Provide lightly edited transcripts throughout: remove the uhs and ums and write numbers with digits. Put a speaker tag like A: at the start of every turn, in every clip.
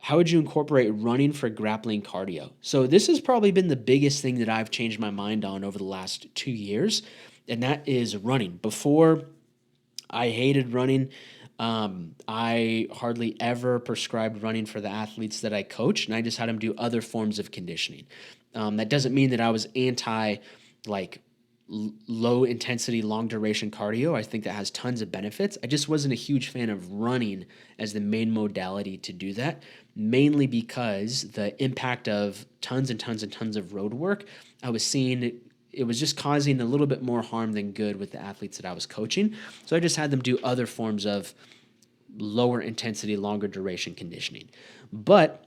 A: how would you incorporate running for grappling cardio? So this has probably been the biggest thing that I've changed my mind on over the last 2 years, and that is running. Before, I hated running. I hardly ever prescribed running for the athletes that I coach, and I just had them do other forms of conditioning. That doesn't mean that I was anti like low intensity, long duration cardio. I think that has tons of benefits. I just wasn't a huge fan of running as the main modality to do that, mainly because the impact of tons and tons and tons of road work, I was seeing it was just causing a little bit more harm than good with the athletes that I was coaching. So I just had them do other forms of lower intensity, longer duration conditioning. But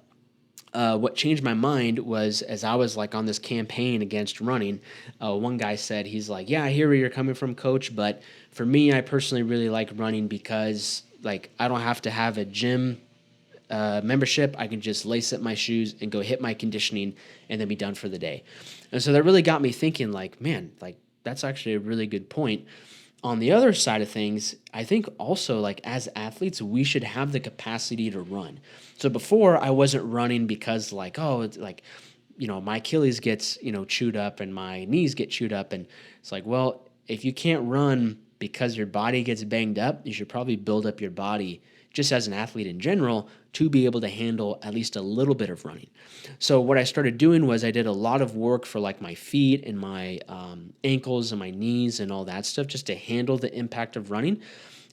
A: what changed my mind was as I was like on this campaign against running, one guy said, he's like, yeah, I hear where you're coming from, coach, but for me, I personally really like running because like I don't have to have a gym membership. I can just lace up my shoes and go hit my conditioning and then be done for the day. And so that really got me thinking like, man, like that's actually a really good point. On the other side of things, I think also like as athletes, we should have the capacity to run. So before I wasn't running because like, oh, it's like, my Achilles gets, chewed up and my knees get chewed up. And it's like, well, if you can't run because your body gets banged up, you should probably build up your body just as an athlete in general to be able to handle at least a little bit of running. So what I started doing was I did a lot of work for like my feet and my ankles and my knees and all that stuff just to handle the impact of running.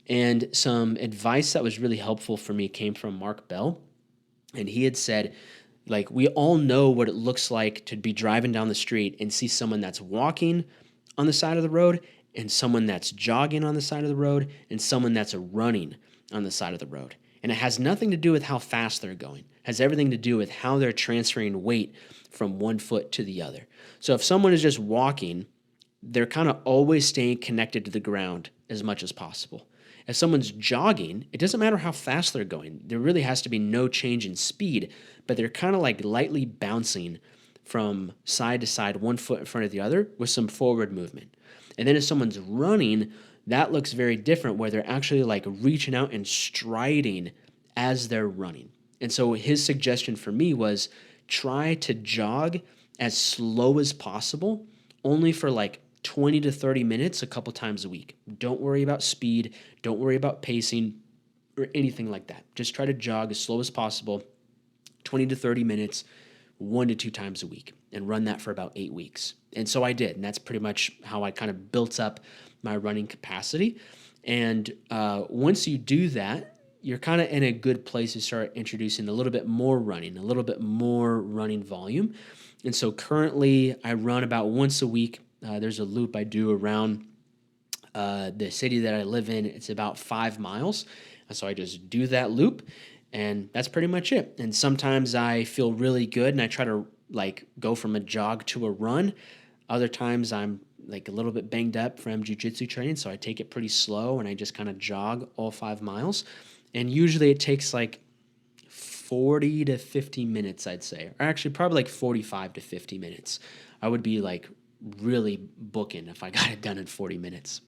A: And some advice that was really helpful for me came from Mark Bell. And he had said, like, we all know what it looks like to be driving down the street and see someone that's walking on the side of the road and someone that's jogging on the side of the road and someone that's running on the side of the road. And it has nothing to do with how fast they're going. It has everything to do with how they're transferring weight from one foot to the other. So if someone is just walking, they're kind of always staying connected to the ground as much as possible. If someone's jogging, it doesn't matter how fast they're going. There really has to be no change in speed, but they're kind of like lightly bouncing from side to side, one foot in front of the other with some forward movement. And then if someone's running, that looks very different where they're actually like reaching out and striding as they're running. And so his suggestion for me was try to jog as slow as possible, only for like 20 to 30 minutes a couple times a week. Don't worry about speed. Don't worry about pacing or anything like that. Just try to jog as slow as possible, 20 to 30 minutes, 1 to 2 times a week, and run that for about 8 weeks. And so I did. And that's pretty much how I kind of built up my running capacity. And once you do that, you're kind of in a good place to start introducing a little bit more running volume. And so currently I run about once a week. There's a loop I do around the city that I live in. It's about 5 miles. And so I just do that loop, and that's pretty much it. And sometimes I feel really good and I try to like go from a jog to a run. Other times I'm like a little bit banged up from jiu-jitsu training, so I take it pretty slow and I just kind of jog all 5 miles. And usually it takes like 40 to 50 minutes, I'd say. Or actually probably like 45 to 50 minutes. I would be like really booking if I got it done in 40 minutes.